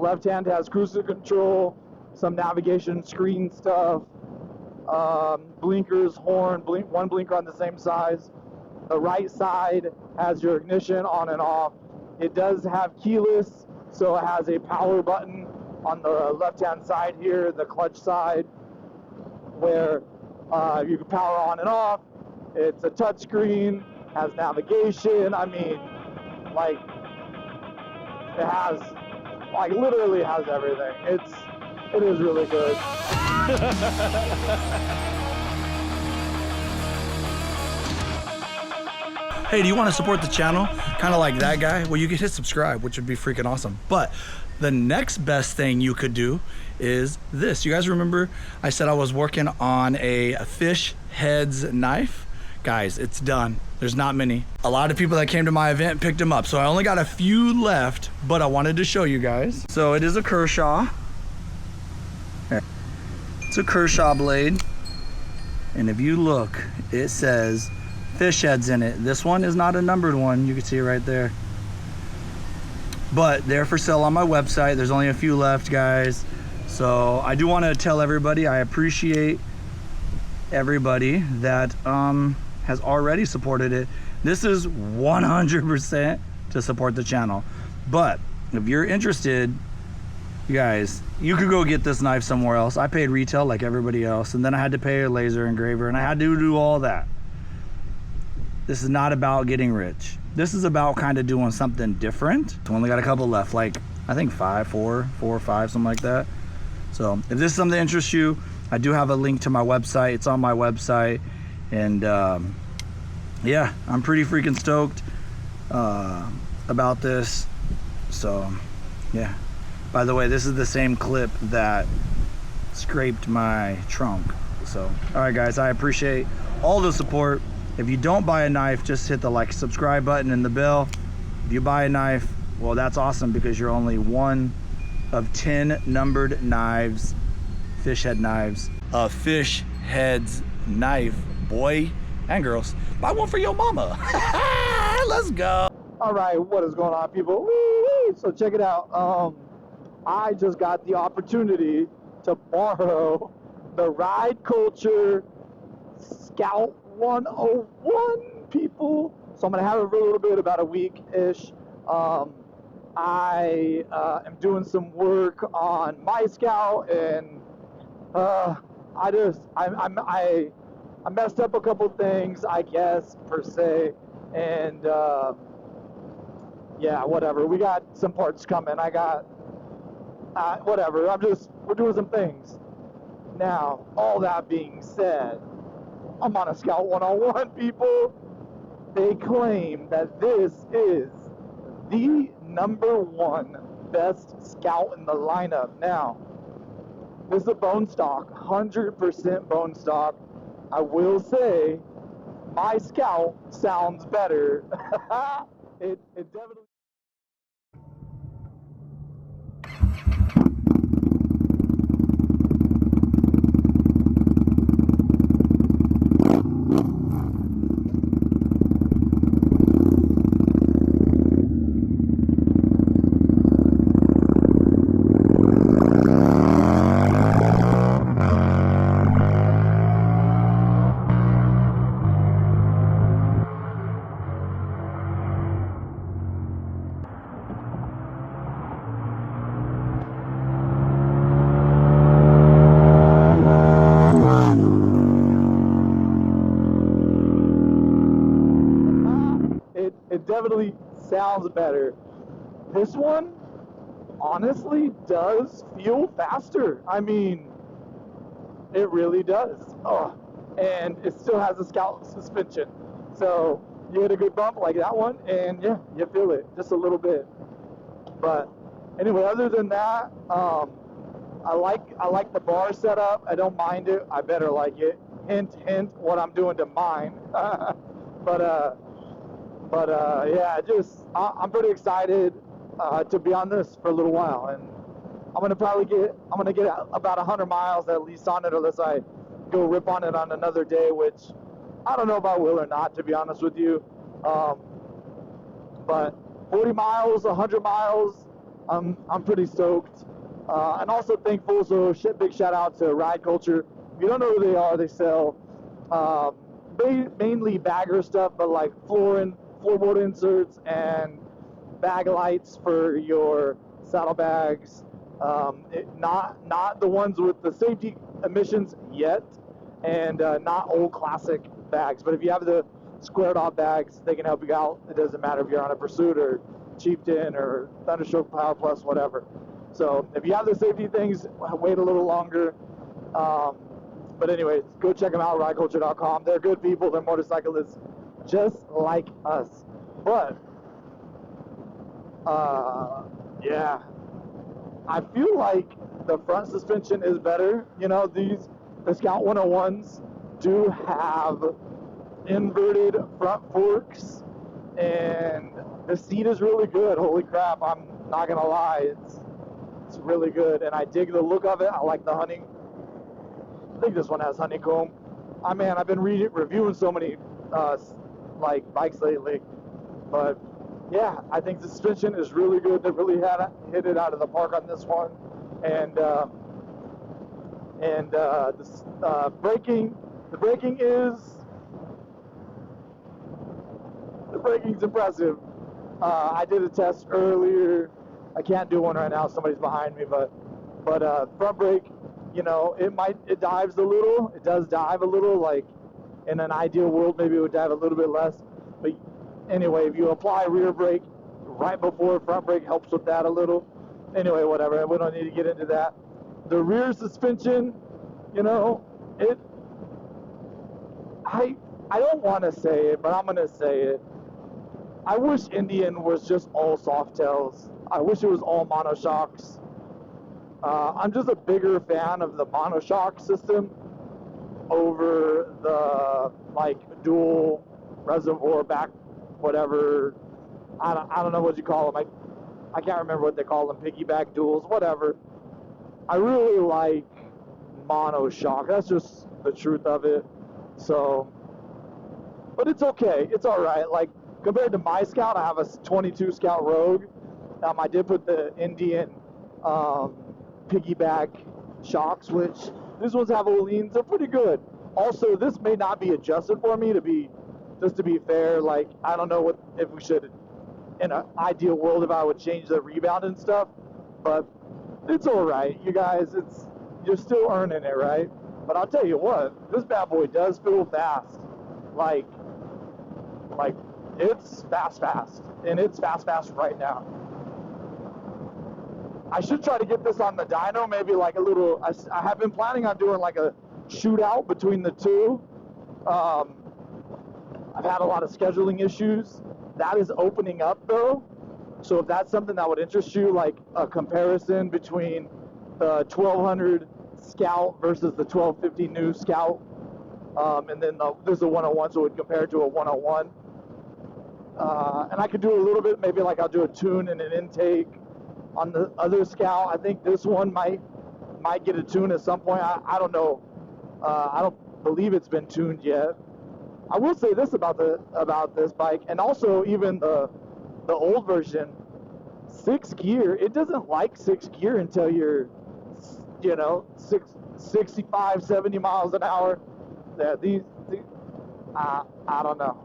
left hand has cruise control, some navigation screen stuff, blinkers, horn, one blinker on the same size. The right side has your ignition on and off. It does have keyless, so it has a power button on the left-hand side here, the clutch side, where you can power on and off. It's a touchscreen, has navigation. I mean, like, it has, like, literally has everything. It is really good. Hey, do you want to support the channel? Kind of like that guy? Well, you could hit subscribe, which would be freaking awesome. But the next best thing you could do is this. You guys remember I said I was working on a fish heads knife? Guys, it's done. There's not many. A lot of people that came to my event picked them up. So I only got a few left, but I wanted to show you guys. So it is a Kershaw. It's a Kershaw blade. And if you look, it says fish heads in it. This one is not a numbered one. You can see it right there. But they're for sale on my website. There's only a few left, guys. So I do want to tell everybody I appreciate everybody that has already supported it. This is 100% to support the channel. But if you're interested, you guys, you could go get this knife somewhere else. I paid retail like everybody else, and then I had to pay a laser engraver, and I had to do all that. This is not about getting rich. This is about kind of doing something different. I only got a couple left, like I think four or five, something like that. So if this is something that interests you, I do have a link to my website. It's on my website. And yeah, I'm pretty freaking stoked about this. So yeah. By the way, this is the same clip that scraped my trunk. So, all right guys, I appreciate all the support. If you don't buy a knife, just hit the like, subscribe button and the bell. If you buy a knife, well, that's awesome because you're only one of 10 numbered knives, fish head knives. A fish head's knife, boy and girls. Buy one for your mama. Let's go. All right, what is going on, people? Woo-wee. So check it out. I just got the opportunity to borrow the Ride Culture Scout 101, people. So I'm gonna have it for a little bit, about a week-ish. I am doing some work on my Scout, and I messed up a couple things, I guess, per se, and yeah, whatever. We got some parts coming. I got whatever. We're doing some things. Now, all that being said, I'm on a Scout 101, people. They claim that this is the #1 best Scout in the lineup. Now, this is a bone stock, 100% bone stock. I will say, my Scout sounds better. It definitely. It definitely sounds better. This one, honestly, does feel faster. I mean, it really does. Oh, and it still has a Scout suspension. So you hit a good bump like that one, and yeah, you feel it just a little bit. But anyway, other than that, I like the bar setup. I don't mind it. I better like it. Hint, hint, what I'm doing to mine. But yeah, I'm pretty excited to be on this for a little while, and I'm gonna get about 100 miles at least on it, unless I go rip on it on another day, which I don't know if I will or not, to be honest with you. But 40 miles, 100 miles, I'm pretty stoked, and also thankful. So big shout out to Ride Culture. If you don't know who they are, they sell mainly bagger stuff, but like floorboard inserts and bag lights for your saddlebags. Not the ones with the safety emissions yet, and not old classic bags. But if you have the squared off bags, they can help you out. It doesn't matter if you're on a Pursuit or Chieftain or Thunderstroke Power Plus, whatever. So if you have the safety things, wait a little longer. But anyways, go check them out, rideculture.com. They're good people. They're motorcyclists just like us. But, yeah, I feel like the front suspension is better. You know, the Scout 101s do have inverted front forks, and the seat is really good. Holy crap, I'm not gonna lie, it's really good, and I dig the look of it. I like the honey. I think this one has honeycomb. Man, I've been reviewing so many like bikes lately, but yeah, I think the suspension is really good. They really hit it out of the park on this one, and the braking's impressive. I did a test earlier. I can't do one right now. Somebody's behind me, but front brake, you know, it dives a little. It does dive a little. Like in an ideal world, maybe it would dive a little bit less. But anyway, if you apply rear brake right before front brake, helps with that a little. Anyway, whatever. We don't need to get into that. The rear suspension, you know, I don't want to say it, but I'm gonna say it. I wish Indian was just all Softails. I wish it was all monoshocks. I'm just a bigger fan of the monoshock system over the like dual reservoir back, whatever. I don't know what you call them. I can't remember what they call them. Piggyback duals, whatever. I really like monoshock. That's just the truth of it. So, but it's okay. It's all right. Like compared to my Scout, I have a 22 Scout Rogue. I did put the Indian piggyback shocks, which these ones have Oleans. They're pretty good. Also, this may not be adjusted for me to be fair. Like I don't know if we should, in an ideal world, if I would change the rebound and stuff, but it's all right, you guys. You're still earning it, right? But I'll tell you what, this bad boy does feel fast. Like it's fast, and it's fast right now. I should try to get this on the dyno, maybe like a little. I have been planning on doing like a shootout between the two. I've had a lot of scheduling issues. That is opening up though. So if that's something that would interest you, like a comparison between the 1200 Scout versus the 1250 new Scout, and then there's a 101, so it would compare to a 101. And I could do a little bit, maybe like I'll do a tune and an intake on the other Scout. I think this one might get a tune at some point. I don't know. I don't believe it's been tuned yet. I will say this about this bike, and also even the old version, 6 gear. It doesn't like 6 gear until you're, 65, 70 miles an hour. Yeah, these I don't know.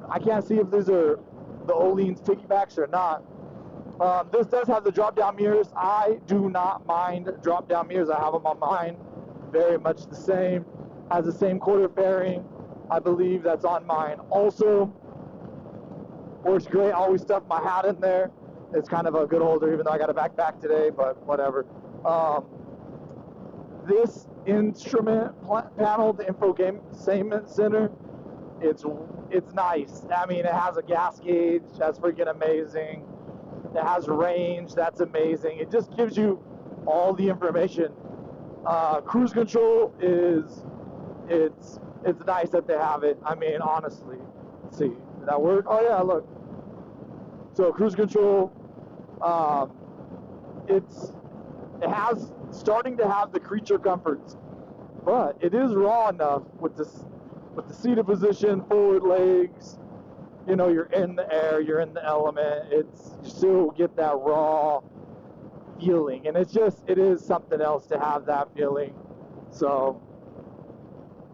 I can't see if these are the Oleans piggybacks or not. This does have the drop-down mirrors. I do not mind drop-down mirrors. I have them on mine. Very much the same. Has the same quarter fairing. I believe that's on mine. Also, works great. I always stuff my hat in there. It's kind of a good holder, even though I got a backpack today, but whatever. This instrument panel, the infotainment center, it's nice. I mean, it has a gas gauge. That's freaking amazing. It has range. That's amazing. It just gives you all the information. Cruise control it's nice that they have it. I mean, honestly. Let's see. Did that work? Oh yeah, look. So cruise control, it has starting to have the creature comforts, but it is raw enough with the seated position, forward legs, you know, you're in the air, you're in the element. You still get that raw feeling, and it is something else to have that feeling. So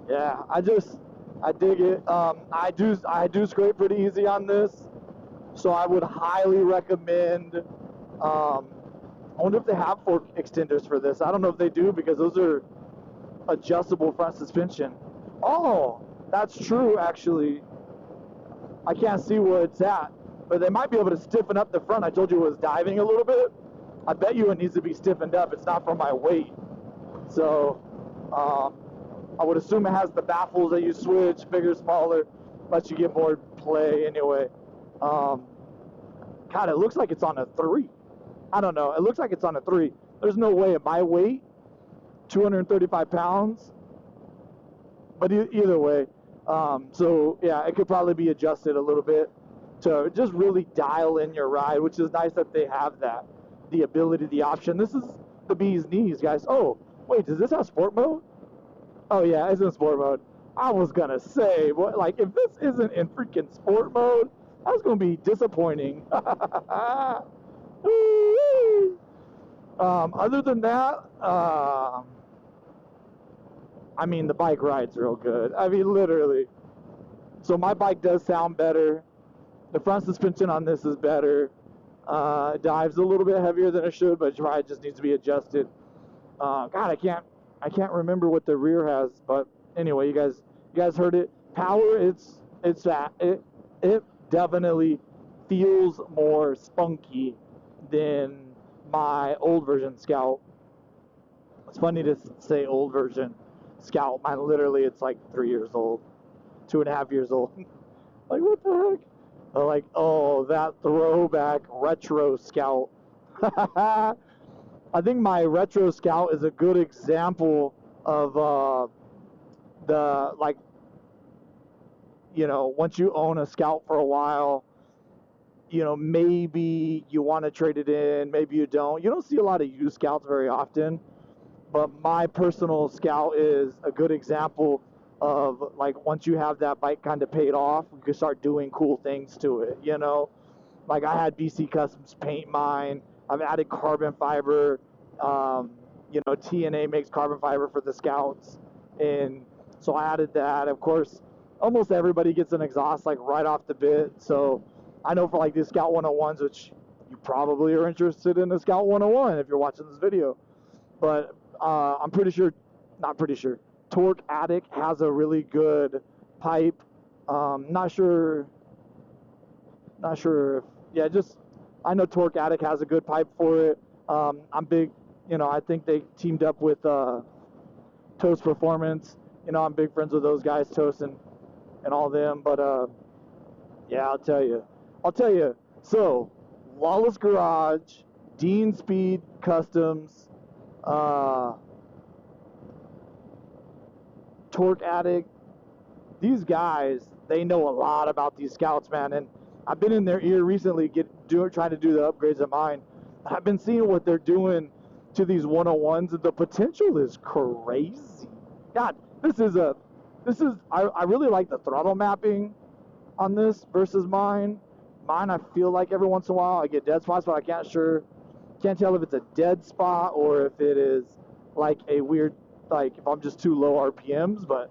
yeah, I dig it. I do scrape pretty easy on this, so I would highly recommend. I wonder if they have fork extenders for this. I don't know if they do, because those are adjustable front suspension. Oh, that's true, actually. I can't see where it's at, but they might be able to stiffen up the front. I told you it was diving a little bit. I bet you it needs to be stiffened up. It's not for my weight. So I would assume it has the baffles that you switch, bigger, smaller, lets you get more play anyway. God, it looks like it's on a 3. I don't know. It looks like it's on a 3. There's no way at my weight, 235 pounds. But either way, so yeah, it could probably be adjusted a little bit to just really dial in your ride, which is nice that they have that, the ability, the option. This is the bee's knees, guys. Oh, wait, does this have sport mode? Oh yeah, it's in sport mode. I was gonna say, what, like, if this isn't in freaking sport mode, that's gonna be disappointing. Other than that, I mean, the bike ride's real good. I mean, literally. So my bike does sound better. The front suspension on this is better. It dives a little bit heavier than it should, but its ride just needs to be adjusted. God, I can't remember what the rear has, but anyway, you guys heard it. Power, it's that. It definitely feels more spunky than my old version Scout. It's funny to say old version Scout. Mine literally, it's like 3 years old, 2.5 years old. Like, what the heck? Like, oh, that throwback retro Scout. I think my retro Scout is a good example of the, like, you know, once you own a Scout for a while, you know, maybe you want to trade it in, maybe you don't. You don't see a lot of used Scouts very often, but my personal Scout is a good example of, like, once you have that bike kind of paid off, you can start doing cool things to it, you know? Like, I had BC Customs paint mine. I've added carbon fiber. You know, TNA makes carbon fiber for the Scouts, and so I added that. Of course, almost everybody gets an exhaust, like, right off the bit. So I know for, like, the Scout 101s, which you probably are interested in the Scout 101 if you're watching this video, but I'm not pretty sure, Torque Addict has a really good pipe. Not sure if, yeah, just, I know Torque Addict has a good pipe for it. I'm big, you know, I think they teamed up with Toast Performance. You know, I'm big friends with those guys, Toast and all them. But yeah, I'll tell you. So, Lawless Garage, Dean Speed Customs, Torque Addict, these guys, they know a lot about these Scouts, man. And I've been in their ear recently trying to do the upgrades of mine. I've been seeing what they're doing to these 101s, and the potential is crazy. God, I really like the throttle mapping on this versus mine. Mine, I feel like every once in a while I get dead spots, but I can't tell if it's a dead spot or if it is like a weird, like, if I'm just too low RPMs. But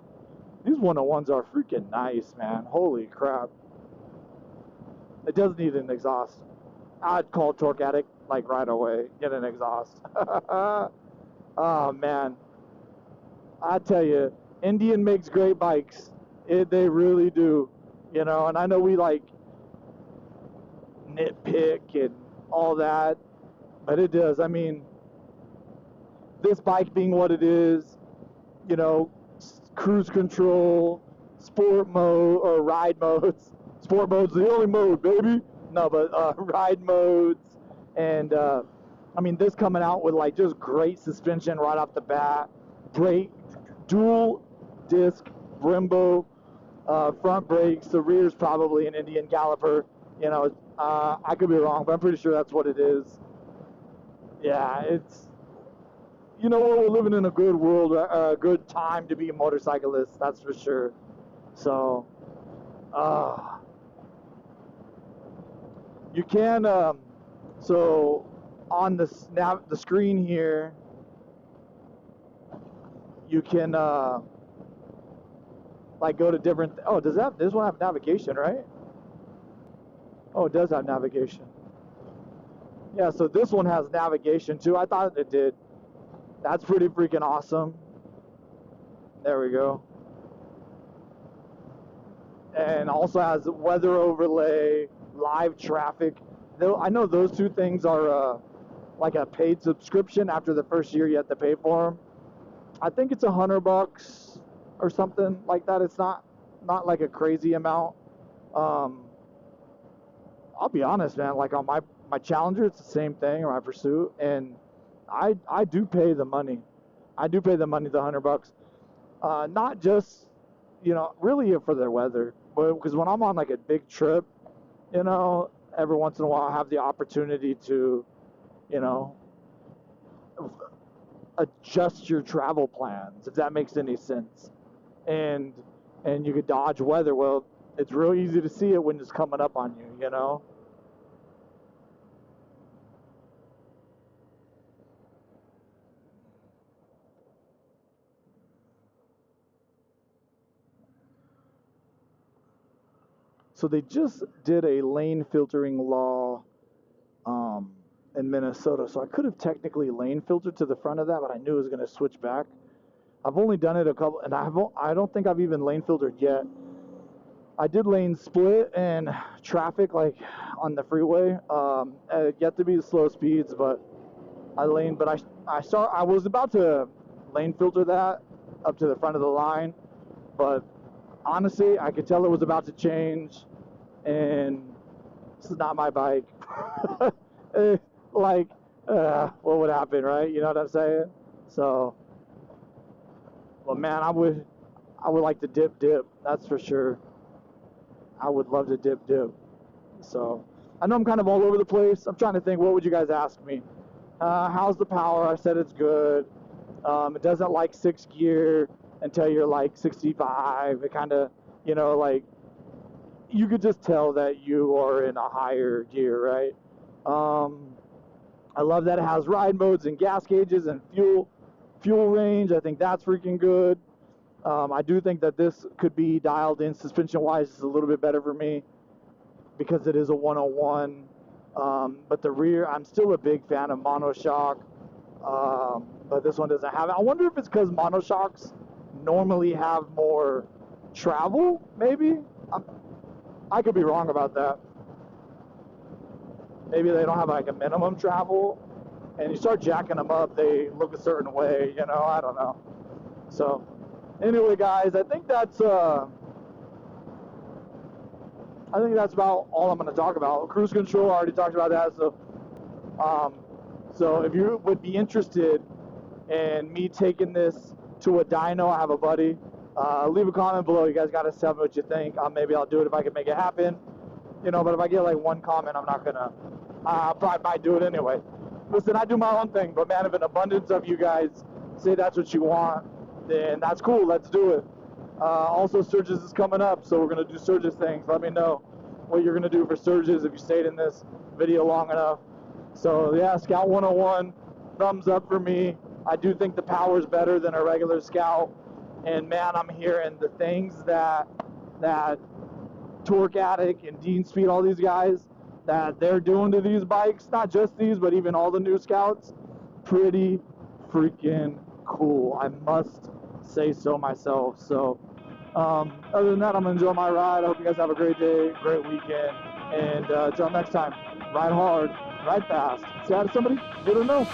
these 101s are freaking nice, man. Holy crap. It does need an exhaust. I'd call Torque Addict, like, right away. Get an exhaust. Oh, man. I tell you, Indian makes great bikes. They really do. You know, and I know we, like, nitpick and all that, but it does. I mean, this bike being what it is, you know, cruise control, sport mode, or ride modes. Sport mode's the only mode, baby. No, but ride modes, and I mean, this coming out with, like, just great suspension right off the bat. Brake, dual disc Brembo front brakes. The rear's probably an Indian caliper. You know, I could be wrong, but I'm pretty sure that's what it is. Yeah, it's, you know, we're living in a good world, a good time to be a motorcyclist, that's for sure. So, You can, so on the screen here, you can like go to different. Oh, does this one have navigation, right? Oh, it does have navigation. Yeah, so this one has navigation too. I thought it did. That's pretty freaking awesome. There we go. And also has weather overlay, live traffic. I know those two things are like a paid subscription. After the first year, you have to pay for them. I think it's $100 or something like that. It's not like a crazy amount. I'll be honest, man. Like on my Challenger, it's the same thing, or my Pursuit, and I do pay the money. I do pay the money, the $100. Not just, you know, really for their weather, but because when I'm on like a big trip, you know, every once in a while I have the opportunity to, you know, adjust your travel plans, if that makes any sense. And you could dodge weather. Well, it's real easy to see it when it's coming up on you, you know. So they just did a lane filtering law in Minnesota. So I could have technically lane filtered to the front of that, but I knew it was going to switch back. I've only done it a couple, and I don't think I've even lane filtered yet. I did lane split and traffic like on the freeway. Yet to be the slow speeds, but I laned. But I was about to lane filter that up to the front of the line, but honestly, I could tell it was about to change, and this is not my bike. Like, what would happen, right? You know what I'm saying? So, well, man, I would like to dip. That's for sure. I would love to dip. So, I know I'm kind of all over the place. I'm trying to think, what would you guys ask me? How's the power? I said it's good. It doesn't like 6th gear until you're like 65. It kind of, you know, like, you could just tell that you are in a higher gear, right? I love that it has ride modes and gas gauges and fuel range. I think that's freaking good. I do think that this could be dialed in suspension-wise just a little bit better for me because it is a 101. But the rear, I'm still a big fan of monoshock. But this one doesn't have it. I wonder if it's because monoshocks normally have more travel, maybe? I could be wrong about that. Maybe they don't have like a minimum travel, and you start jacking them up, they look a certain way, you know, I don't know. So, anyway, guys, I think that's about all I'm going to talk about. Cruise control, I already talked about that, so if you would be interested in me taking this to a dyno, I have a buddy. Leave a comment below. You guys got to tell me what you think. Maybe I'll do it if I can make it happen. You know, but if I get like one comment, I'm not going to. I probably might do it anyway. Listen, I do my own thing, but man, if an abundance of you guys say that's what you want, then that's cool. Let's do it. Also, Sturgis is coming up, so we're going to do Sturgis things. Let me know what you're going to do for Sturgis if you stayed in this video long enough. So, yeah, Scout 101, thumbs up for me. I do think the power's better than a regular Scout. And man, I'm hearing the things that Torque Addict and Dean Speed, all these guys, that they're doing to these bikes, not just these, but even all the new Scouts, pretty freaking cool. I must say so myself. So, other than that, I'm going to enjoy my ride. I hope you guys have a great day, great weekend. And until next time, ride hard, ride fast. Say hi to somebody, let them know.